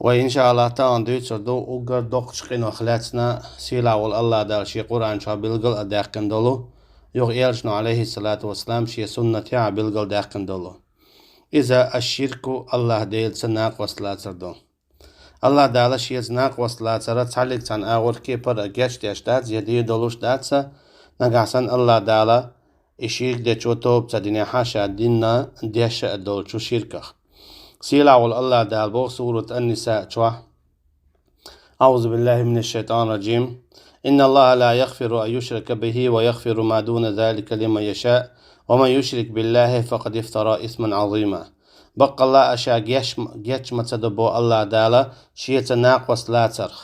وإن شاء الله تعالى دوتر دو أجر دقشقين وخلاتنا سيلا والله دال شي قرآن شا بلغل أداقن دولو يغ إلشنا عليه الصلاة والسلام شي سنة يا بلغل داقن دولو إذا الشرك الله ديل سناق وصلاتر دو الله دالا شي زناق وصلاتر تعلق تان آور كي پر أجاش تيشتات يدي دولوش داتسا نقاسن الله دالا إشيك دي چوتوب تديني حاشا ديننا ديش الدول شو شركخ سيلا والله دال بو سورة النساء شوه أعوذ بالله من الشيطان الرجيم إن الله لا يغفر أن يشرك به ويغفر ما دون ذلك لمن يشاء ومن يشرك بالله فقد افترى إثما عظيما بق الله أشا جيش متدبو الله دالا شيت ناقوس لا ترخ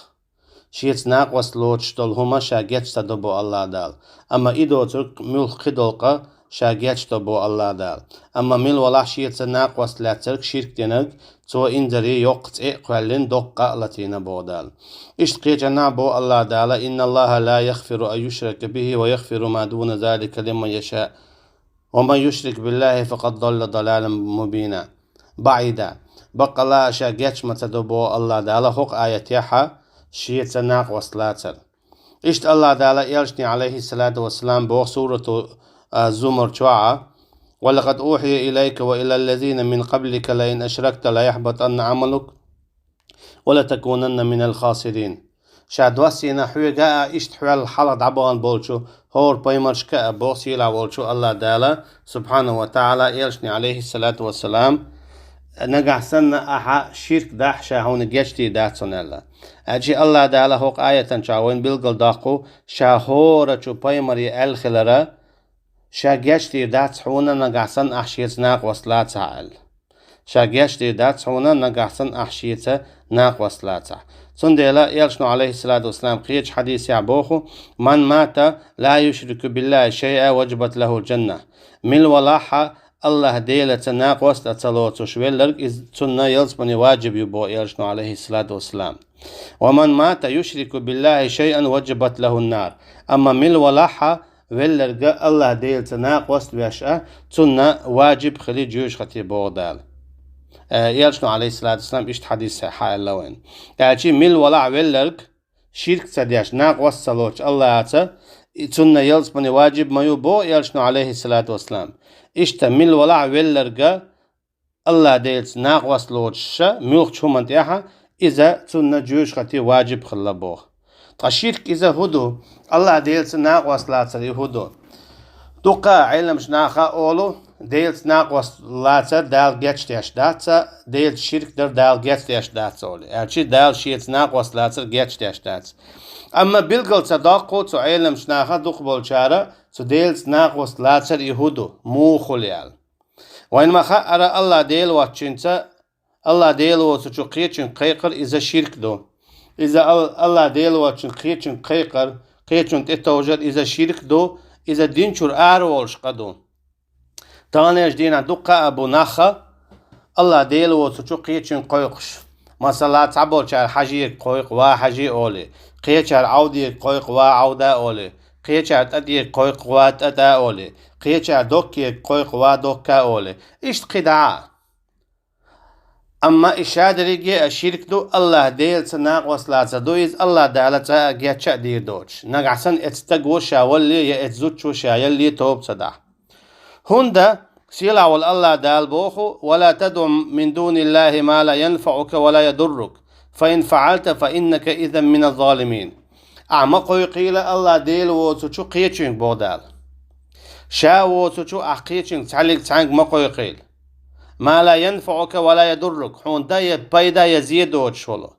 شيت ناقوس لوتش هما شا جيش تدبو الله دال أما إدو ترك ملخ خدلقة شا جيش تدبو الله دال أما مل ولا شيت ناقوس لا ترك شرك دينك تو إندري يوقت قلن دقة لتينا بودال اشتقيجنا بو الله دالا إن الله لا يغفر أن يشرك به ويغفر ما دون ذلك لمن يشاء ومن يشرك بالله فقد ضل ضلالا مبينا بعيدا بق الله أشا جيش متدبو الله دالا حق آية يحا شيت ناقوس لا تر اشت الله دالا يلشني عليه الصلاة والسلام بو سورة زمر شوعة ولقد أوحي إليك وإلى الذين من قبلك لئن أشركت ليحبطن عملك ولتكونن من الخاسرين شاد وسينا حويقا اشت حوال حلد عبوان بولشو هور بيمرشكا بوسيلا بولشو الله دالا سبحانه وتعالى يلشني عليه الصلاة والسلام نقعسن أحا شرك داح شاهون جيشتي داتسون الله أجي الله دالا هوق آية شاوين بلغل داقو شاهورة شو بيمري الخلرة شاگشتی دات حونا نقاسن أحشيت ناق وصلات عال شاگشتی دات حونا نقاسن أحشيت ناق وصلات سندلا يلشنو عليه الصلاة والسلام قيج حديث يعبوخو من مات لا يشرك بالله شيئا وجبت له الجنة مل ولاحة الله ديلة ناق وصلات صلوات وشويلرق إذ سنة يلزمني واجب يبو يلشنو عليه الصلاة والسلام ومن مات يشرك بالله شيئا وجبت له النار أما مل ولاحة ولرجع الله ديل تناق وست ويشأ تنا واجب خلي جيوش خطي بودال يلشنو عليه الصلاة والسلام إشت حديث صحيح اللوين يعني مل ولا ولرج شرك تديش ناق وست صلوش الله عتا تنا يلز بني واجب ما يبو يلشنو عليه الصلاة والسلام إشت مل ولا ولرجع الله ديل تناق وست لوش ملخ شو منتيها إذا تنا جيوش خطي واجب خلا بوه تشيرك إذا هدو الله ديلت ناقوس لاتر يهدو دوقا علم شناخا أولو ديلت ناقوس لاتر دال جيتش تيش داتسا ديلت شرك در دال جيتش تيش داتسا أولي أرشي دال شيت ناقوس لاتر جيتش تيش داتس أما بلغل صداقو تو علم شناخا دوق بولشارة تو ديلت ناقوس لاتر يهدو مو خليال وإنما خا أرى الله ديل واتشنسا الله ديل واتشو قيتشن قيقر إذا شرك دو إذا الله ديل واتشن قيتشن قيقر قيتشن تتوجد إذا شرك دو إذا دين شور آرولش قدو تانيش دينا دوقا أبو نخا الله ديل واتشو قيتشن قيقش مثلا تعبول شار حجي قيق وحجي أولي قيتشار عودي قيق وعودة أولي قيتشار تدي قيق وتدا أولي قيتشار دوكي قيق ودوكا أولي إيش قدعاء أما إشاد رجع الشرك دو الله ديل سناق وصلات دو إز الله دالتا جاتشا دير دوش نقعسن اتستقو شاولي يأتزوتشو شايلي توب صدا هندا سيلا والله دال بوخو ولا تدع من دون الله ما لا ينفعك ولا يضرك فإن فعلت فإنك إذا من الظالمين أعمقو يقيل الله ديل وتشو قيتشن بودال شا وتشو أحقيتشن تعلق تعنق مقو يقيل ما لا ينفعك ولا يضرك حون دا يبايدا يزيد وتشولو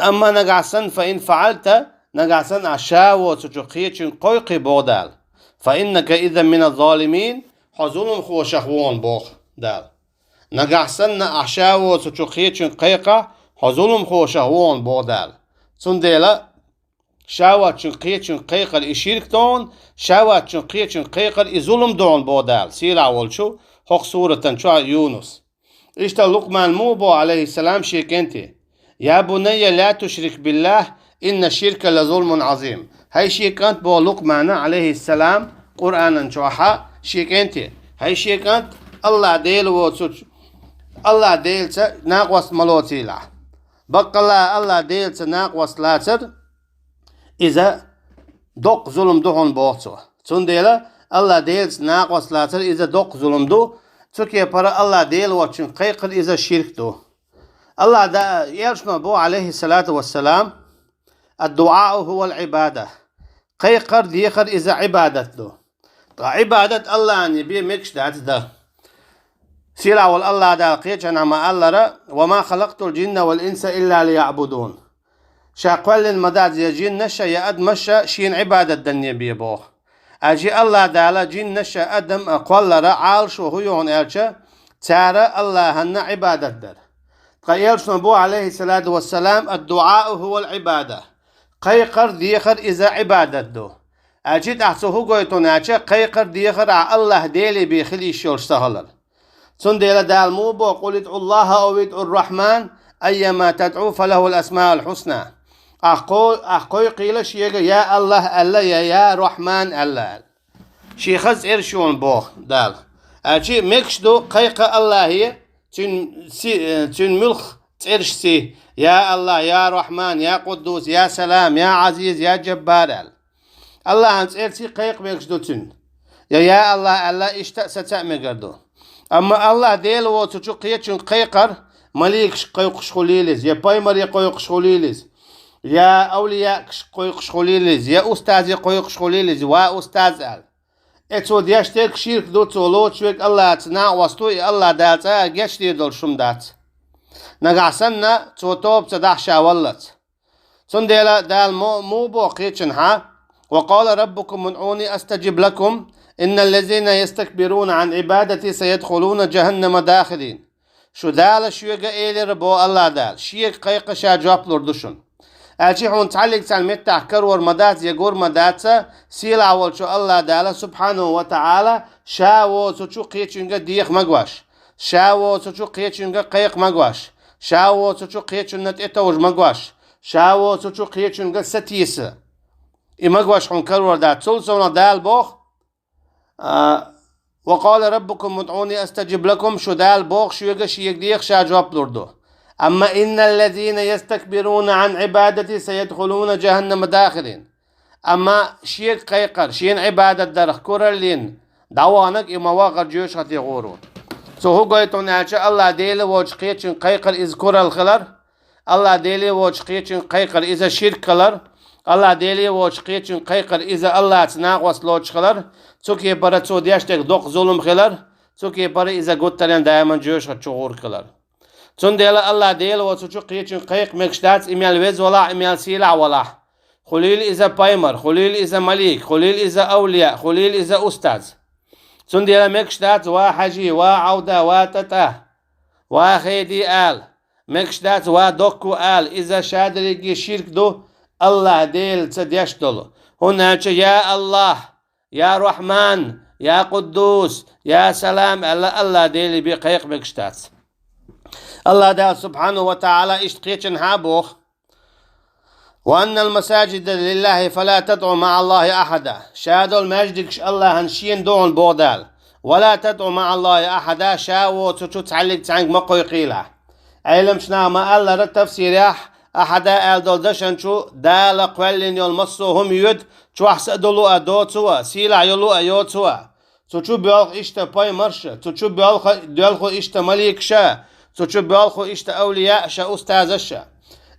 أما نقعسن فإن فعلت نقعسن عشاو وتشقيتشن قيقي بودال فإنك إذا من الظالمين حزولهم خو شخوان بوخ دال نقعسن عشاو وتشقيتشن قيقا حزولهم خو شخوان بودال سنديلا شاوات شنقيتشن قيقر إشيرك دون شاوات شنقيتشن قيقر إزولم دون بودال سير أول شو حق سورة شو يونس إشتا لقمان موبو عليه السلام شيك انتي يا بني لا تشرك بالله إن الشرك لظلم عظيم هاي شيك انت بو لقمان عليه السلام قرآن شوحا شيك انتي هاي شيك انت الله ديل وصوت الله ديل ناقوس ملوتي له Bakkala Allah değilse naqvaslatır. İze dok zulüm duhun boğçu. Çün değil Allah değilse naqvaslatır. İze dok zulüm du. Çünkü para Allah değil o için kıykır ize şirk du. Allah da yerşme bu aleyhissalatu vesselam الدعاء هو العبادة قيقر ديخر إذا عبادت له عبادة الله أن يبي مكشدات ده سيلا والله ده قيتشنا ما الله وما خلقت الجن والإنس إلا ليعبدون شاقول المداد يا جن نشا يا أد مشا شين عبادة دنيا بيبوه أجي الله دالا جن نشا أدم أقول عال شو هو يون أرجع ترى الله هن عبادة در قيل شنو عليه الصلاة والسلام الدعاء هو العبادة قيقر ديخر إذا عبادة دو أجد أحسوه قويتون أجا قيقر ديخر الله ديلي بيخلي شور سهلر سن ديلا دال موبو قل ادعو الله أو ادعو الرحمن أيما تدعو فله الأسماء الحسنى أخوي قيل شيء يا الله ألا يا رحمن ألا شيخز إرشون بو دال أجي مكشدو قيقر الله هي تن ملخ ترشسي يا الله يا رحمن يا قدوس يا سلام يا عزيز يا جبار الله أنت إرسي قيق مكشدو تن يا الله الله اشتأ مقردو أما الله ديل وتشو قيتشن قيقر مليك قيق شخوليلز يا بايمر قيق شخوليلز يا أولياء قيق شخوليلز يا أستاذ قيق شخوليلز وأستاذ اتو ديشتك شيرك دو تولو شوك الله تنا وستوي الله داتا جشتي دول شمدات نقعسنا تو توب تدح شاولت سنديلا دال مو بوقيتشن ها وقال ربكم منعوني استجب لكم ان الذين يستكبرون عن عبادتي سيدخلون جهنم داخلين شو دال شويقا ايلي ربو الله دال شيك قيقا شا جواب لردشن أجي هون تعلق سالمت تحكر ورمدات يقول مداتsa سيلا أول شو الله دالا سبحانه وتعالى شاو سوتشو قيتشنجا ديخ مقواش شاو سوتشو قيتشنجا قيق مقواش شاو سوتشو قيتشنجا اتوج مقواش شاو سوتشو قيتشنجا ستيس مقواش هون كرور دات سلسونا دال بوخ وقال ربكم مدعوني استجب لكم شو دال بوخ شو يقا شيك ديخ شا جواب لردو أما إن الذين يستكبرون عن عبادتي سيدخلون جهنم داخلين أما شيك قيقر شين عبادة درخ كورلين دوانك إما واقع جيوش هتي غورون هو قيتون أعشى الله ديلي وجقيتشن قيقر إذ كور الخلر الله ديلي وجقيتشن قيقر إذا شرك خلر الله ديلي وجقيتشن قيقر إذا الله تناق وصلوش خلر سوكي برا تو دياشتك دوق ظلم خلر سوكي برا إذا قلت لين دائما جيوش هتي غور خلر چون دیل الله دیل و چو قیچن قیق مکشدات امیال وز ولا امیال سیلا ولا خلیل إذا بايمر خلیل إذا مليك خلیل إذا أولياء خلیل إذا أستاذ چون دیل مکشدات وا حجي وا عودة وا تتا وا خيدي آل مکشدات وا دوكو آل إذا شادريكي شرك دو الله دیل تديش دولو هنا يا الله يا رحمن يا قدوس يا سلام الله دیل بي قيق مکشدات الله ده سبحانه وتعالى اشتقيتشن هابوخ وأن المساجد لله فلا تدعو مع الله أحدا شادو المجدكش الله هنشين دون بودال ولا تدعو مع الله أحدا شاو تشو تعلق تعنق مقوي قيلة علم شنا ما الله التفسير يح أحدا ألدول دشن شو دال قوالين يلمصوهم يد شو أحسدلو أدو توا سيلا يلو أيو توا تشو بيالخ إشتا باي مرشا تشو بيالخو إشتا مليك شا تشو بيالخو إشتا أولياء شا أستاذ شا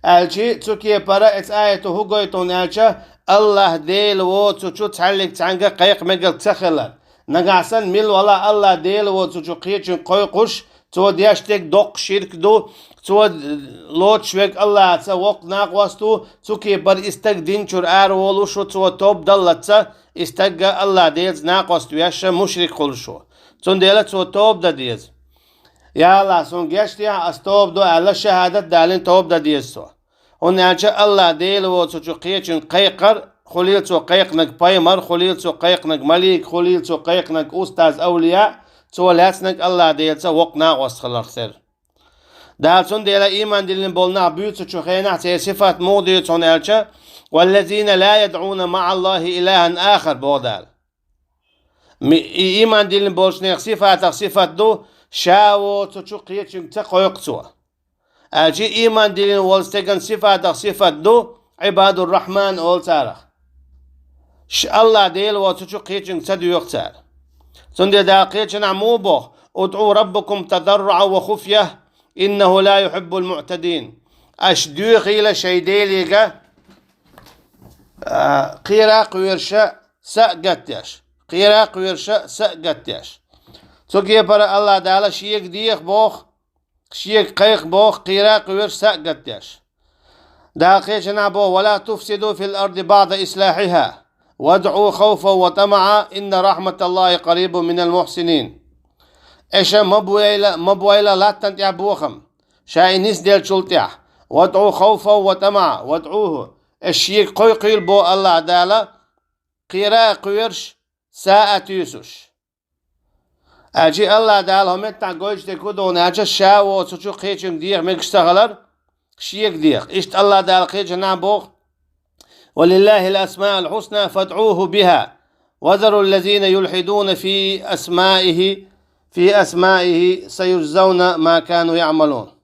ألشي تشوكي برا إت آية هو قويتون ألشا الله ديل و تشو تعلق تعنقا قيق مقل تخلر نقعسن ميل ولا الله ديل و تشو قيتشن قيقوش تو دياشتك دوق شرك دو تو لوت شوك الله تسا وق ناق وستو تشوكي بر استق دين شر آر ولوشو تو توب دلتسا استق الله ديلز ناق وستو ياشا مشرك قلشو تون ديلا تو توب دا ديز يا الله سون جشت يا استوب دو على شهادة دالين توب دا ديسو هون يالشا الله ديل و تشو قيتشن قيقر خليل تو قيقنك بايمر خليل تو قيقنك مليك خليل تو قيقنك أستاذ أولياء تو لاسنك الله ديل تو وقنا واسخلر خير دال سون ديلا إيمان ديلين بولنا بيوت تشو خينا تي صفات مودي تون يالشا والذين لا يدعون مع الله إلها آخر بودال إيمان ديلين بولشنيق صفات دو شاو تشو قيتشن تقويقتوا أجي إيمان دلين والستجن صفات دو عباد الرحمن أول تارخ الله ديل وتشو قيتشن سدو يختار سندي دا قيتشن عموبه ادعوا ربكم تضرعا وخفية إنه لا يحب المعتدين أشدو خيل شيديليغا قيراق ويرشا سأقتيش قيراق ويرشا سأقتيش سوكي برا الله دالا شيك ديخ بوخ شيك قيق بوخ قيراق ويرش سأقتيش دا قيتشن بوه ولا تفسدوا في الأرض بعد إصلاحها وادعوا خوفا وطمعا إن رحمة الله قريب من المحسنين إيشا مبويلة لا تنتع بوخم شاي نس ديل شلتع وادعوا خوفا وطمعا وادعوه الشيك قوي قيل بو الله دالا قيرا قيرش ساعة يوسوش أجي الله دالا هم انتا قويش تكودون أجا شاو وتشو قيتشم ديخ مكشتغلر شيك ديخ إشت الله دالا قيتش نعبوخ ولله الأسماء الحسنى فادعوه بها وذروا الذين يلحدون في أسمائه سيجزون ما كانوا يعملون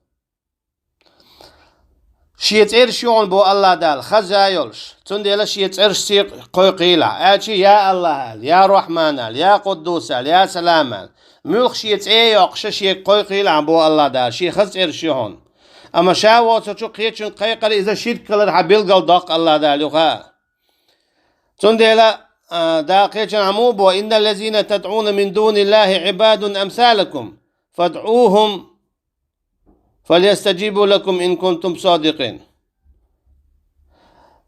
شيتعير شيون بو الله دال خزايلش تنديلا شيتعير سيق قوي قيلة آتي يا الله يا رحمن يا قدوس يا سلام ملخ شيتعير يقش شيق قوي قيلة بو الله دال شي خزاير شيون أما شاو تشو قيتشن قيقر إذا شرك لر حبيل قلدق الله دالوها تنديلا دا قيتشن عموب وإن الذين تدعون من دون الله عباد أمثالكم فادعوهم فليستجيبوا لكم إن كنتم صادقين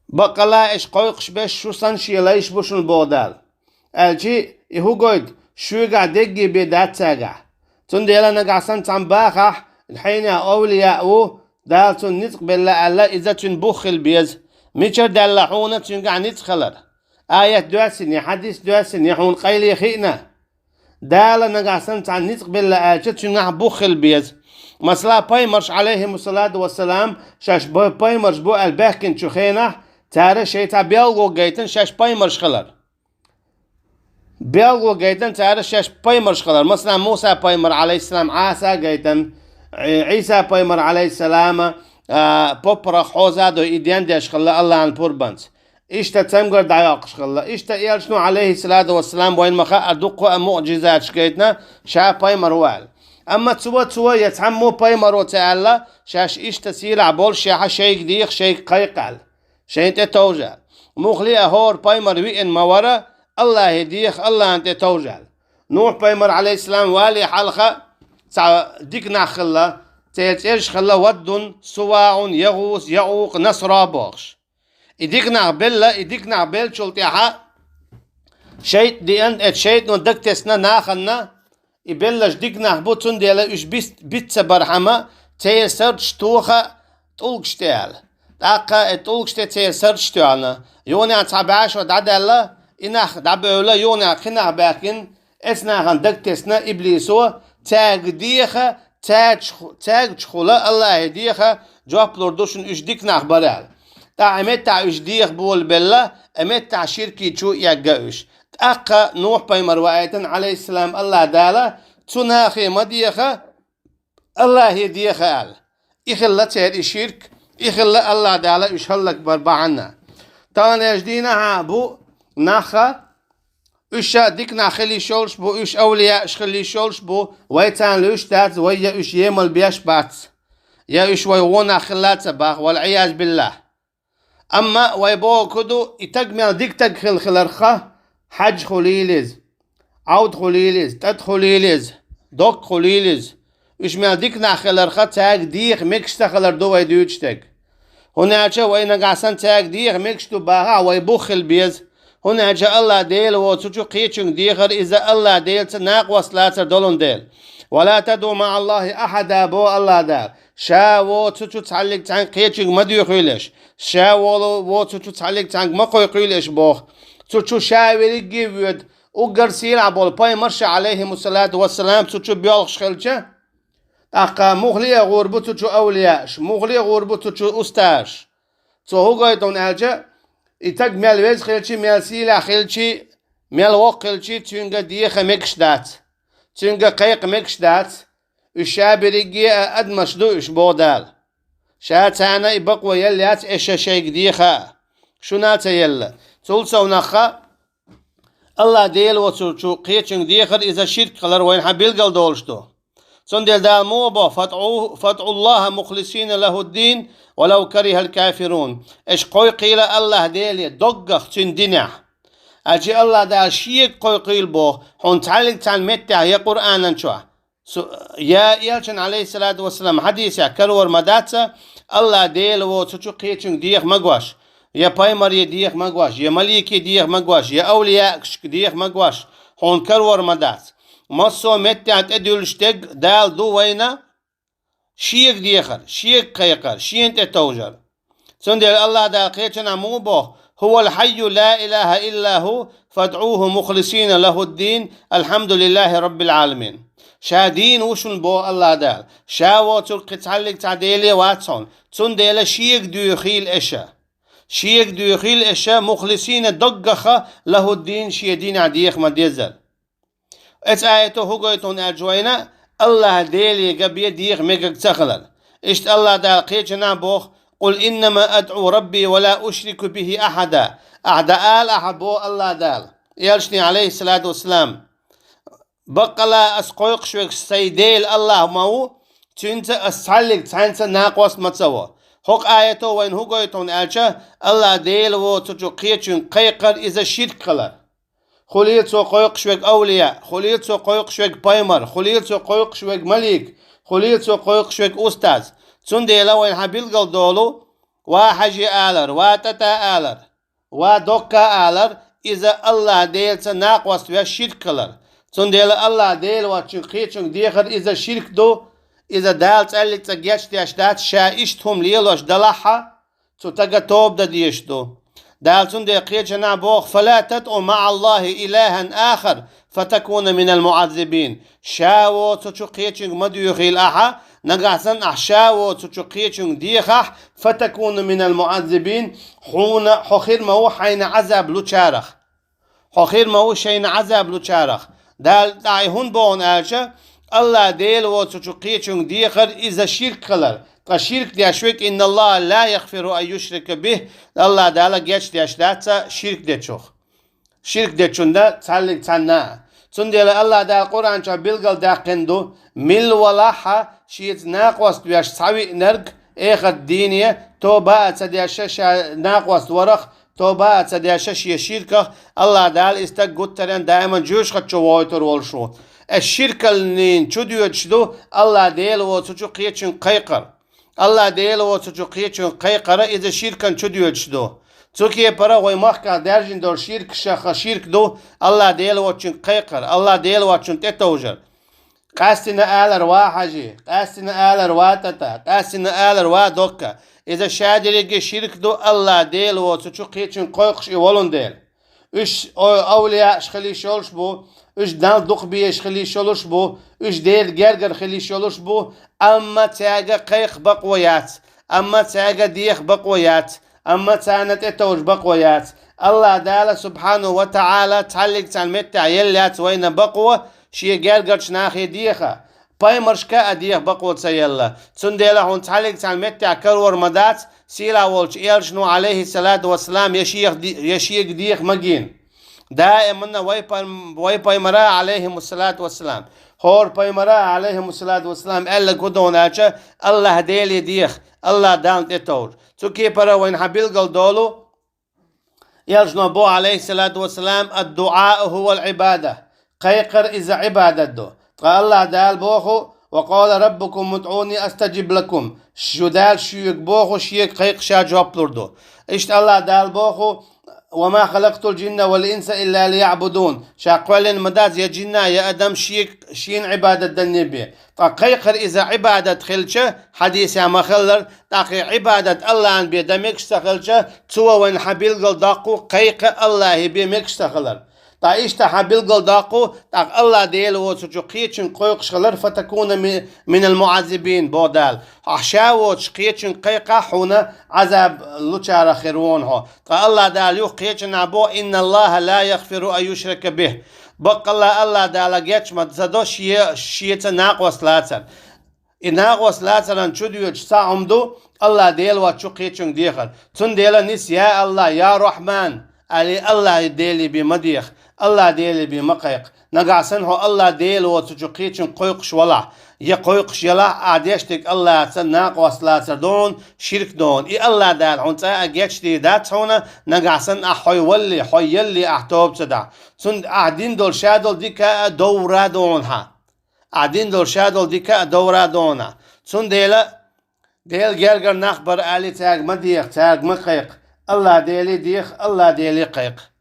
بقلا إيش قويقش بيش شو سنشي ليش بوشن بودال الجي إهو قويد شو قاعد دقي بيدات ساقع تنديلا نقعسن تنباخح الحين أولياء دالتون نتق بالله ألا إذا تنبخل بيز ميشر دالحونة تنقع نتخلر آية دواسن حديث دواسن يحون قيلي خينا دالا نقعسن تن نتق بالله ألا تنقع بخل بيز مثلا بايمرش عليهم الصلاة والسلام شاش بايمرش بو الباكن شخينا تاري شيطا بيالغو جيتن شاش بايمرش خلر بيالغو جيتن تاري شاش بايمرش خلر مثلا موسى بايمر عليه السلام عاسى جيتن عيسى بايمر عليه السلام بوبرا خوزادو إيديان ديش خلا الله عن بوربانس إشتا تسمقر دعاقش خلا إشتا إيالشنو عليه الصلاة والسلام وين مخا أدقوا معجزات شكيتنا شا بايمر وال أما تسوى يتعمو بايمر وتعالى شاش إشتا سيل عبول شاحا شيك ديخ شيك قيقال شيك تتوجع مخلي أهور بايمر وين مورا الله يديخ الله أنت توجع نوح بايمر عليه السلام والي حلقة ديكنا خلا تيتيرش خلا ودن سواع يغوس يعوق نصرا بوخش إديكنا بلا إديكنا بيل شلتيها شيت دي أنت شيت ندك تسنا ناخنا يبلش ديكنا بوتون ديلا إش بيت برحمة تير سرش توخا تولكشتيال تاقا تولكشتي تير سرش توعنا يوني عتابعش ودعدلا إناخ دعبولا يوني عقنا باكن اسنا غندك تسنا إبليسو تاج ديخه تاج خلا الله يديخه جواب لردوشن إش ديكنا أخبارال تا أمت تا إش ديخ بول بلا أمت تا شركي شو يجاوش تأقى نوح بايمر وآيتن عليه السلام الله دالا تناخي مديخه الله يديخه آل إخلا تهد الشرك إخلا الله دالا إش هلك بربعنا تانا يجدينا عابو ناخا إش ديك ناخلي شولش بو إش أولياء إشخلي شولش بو ويتان لوش تات ويا إش يمل بيش بات يا إش ويونا خلات باخ والعياذ بالله أما ويبو كدو يتجمع ديك تدخل خلرخه حج خليلز عود خليلز تد خليلز دوك خليلز إش ما ديك ناخلرخه تاج ديخ مكشتا خلر دو ويدوجتك هنا أجا وين قاسن تاج ديخ مكشتو باها ويبوخل بيز هنا جاء الله ديل وتشو قيتشن ديغر إذا الله ديل تناق وصلات دولون ديل ولا تدعو مع الله أحدا بو الله دال شا وتشو تعلق تان قيتشن مديو خيلش شا وتشو تعلق تان مقوي خيلش بوخ تشو شاوري جيبود وقر سيلع بول باي مرش عليهم الصلاة والسلام تشو بيالخش خلچه أقا مغلية غربو تشو أولياش مغلية غربو تشو أستاش تو هو قايتون أجا إتاق ميل ويز خيلشي ميل سيلا خيلشي ميل وق خيلشي تونغا ديخة مكش دات تونغا قيق مكش دات الشابريقية أدمش دو إش بودال شاتانا يبقوا يليات إيش شيء ديخا شنات يلا تولسو نخا الله ديل وتشو قيتشن ديخر إذا شرك قلر وين حبيل قل دولشتو سندل دال موبا فتعوا الله مخلصين له الدين ولو كره الكافرون إيش قوي قيل الله ديل دقخ تندنع أجي الله دال شيك قوي قيل بو هون تعلق تعلمتها يا قرآن شو يا يالشن عليه الصلاة والسلام حديث يا كرور مداتsa الله ديل وتشو قيتشن ديخ مقواش يا بايمر يديخ مقواش يا مليك يديخ مقواش يا أولياء ديخ مقواش هون كرور مدات مصو متعت ادولشتق دال دو وينا شيك ديخر شيك قيقر شين تتوجر سندل الله دال قيتشنا موبو هو الحي لا إله إلا هو فادعوه مخلصين له الدين الحمد لله رب العالمين شادين وشن بو الله دال شاو تلقي تعلق تعديلي واتسون سندل شيك ديخيل إشا شيك ديخيل إشا مخلصين دقخة له الدين شي دين عديخ مديزل ات آيته هقويتون أجوينا الله ديلي قبي ديخ ميقق تخلل اشت الله دال قيتنا بوخ قل إنما أدعو ربي ولا أشرك به أحدا أعداء أحد بو الله دال يالشني عليه الصلاة والسلام بقلا أسقويق شوك سيديل الله ماو تنت أسحلق تنت ناقوس متسوى هق آيته وين هقويتون أجا الله ديل و تجو قيتشن قيقر إذا شرك قلر خليل سو قويق شوك أولياء خليل سو قويق شوك بايمر خليل سو قويق شوك مليك خليل سو قويق شوك أستاذ سنديلا وين حبيل دولو وحجي آلر وتتا آلر ودوكا آلر إذا الله ديل سناقوس ويا شرك قلر سنديلا الله ديل واتشن قيتشن ديخر إذا شرك دو إذا دال تسألك تجيش تيشتات شايشتهم ليلوش دلحة تتجا توب دا ديشتو دال سندي قيتشنا بوخ فلا تدعو مع الله إلها آخر فتكون من المعذبين شاو تشو قيتشن مديوخي الأحا نقعسن أحشاو تشو قيتشن ديخح فتكون من المعذبين حون حخير ما هو حين عذاب لوشارخ حخير ما هو شين عذاب لوشارخ دال دايهون بون آلشا الله ديل وتشو قيتشن ديخر إذا شرك قلر قشرك ديشوك إن الله لا يغفر أن يشرك به الله دالا جيش ديشداتsa شرك ديشوخ شرك ديشوندا تعلق تنا سندل الله دا القرآن شا بلغل داقندو مل ولاحة شيت ناقوس بيش سوي نرق إخ الدينية توبا تديش ناقوس ورخ توبا تديش شي شركة الله دال استقود ترين دائما جوش خدشو وايتر والشو الشركة اللي شدو يجدو الله ديل وتشو قيتشن قيقر الله ديل وتشو قيتشن قيقر إذا شركة شدو يجدو تسوكي برا وي مخكا درجن دور شرك شخ شرك دو الله ديل وتشن قيقر الله ديل وتشن تتوجر قاستنا آلر واحجي قاستنا آلر واتتا قاستنا آلر وادوكا إذا شادريك شرك دو الله ديل وتشو قيتشن قيقش يولون ديل إش أولياء شخلي شولش بو إش دال دوق بيش خلي شولش بو إش ديل جرجر خلي شولش بو أما تاجا قيق بقويات أما تاجا ديخ بقويات أما تانت اتوج بقويات الله دال سبحانه وتعالى تعلق تعلمت يلات وين بقوة شي جرجر شناخي ديخة باي مرشكا أديخ بقوة سيلا تنديلا هون تعلق تعلمت كرور مدات سيلا والش إيرشنو عليه الصلاة والسلام يشيخ ديخ مجين دائما وي بايمرا عليهم الصلاة والسلام هور بايمرا عليهم الصلاة والسلام ألا كدون أجا الله ديل يديخ الله دان تتور تكي برا وين حبيل قل دولو يرجنا بو عليه الصلاة والسلام الدعاء هو العبادة قيقر إذا عبادة دو قال الله دال بوخو وقال ربكم مدعوني أستجب لكم شدال شيك بوخو شيك قيق شا جواب لردو اشت الله دال بوخو وما خلقت الجن والإنس إلا ليعبدون شاقوالين مداز يا جنا يا أدم شين عبادة النبي قيقر إذا عبادة خلشة حديث يا مخلر تاقي عبادة الله أن بيدمكش تخلشة تسوى وين حبيل قل داقو قيق الله بيمكش تخلر تايش حبيل قل داقو تاق الله ديل وتشو قيتشن قيق شخلر فتكون من المعذبين بودال أحشاو قيتشن قيقا حونا عذاب لوشار خيرونها قال الله دال يو قيتشن عبو إن الله لا يغفر أن يشرك به بق الله دال جيتش ما تزدو شيء ناقوس لاتر ناقوس لاتر أن شديو ساعمدو الله ديل واتشو قيتشن ديخل تون ديلا نس يا الله يا رحمن علي الله ديلي بمديخ الله ديلي بمقيق نقعسن هو الله ديل واتشو قيتشن قيقش ولا يقيقش يلا عاديشتك الله تناق وصلات دون شرك دون اي الله دال هونتا اجيتش دي دات هونا نقعسن احوي ولي حوي يلي احتوب تدا سن قاعدين دول شادول ديكا دورا دونها قاعدين دول شادول ديكا دورا دونا سن ديلا ديل جرجر نخبر علي تاج مديخ تاج مقيق الله ديلي ديخ الله ديلي قيق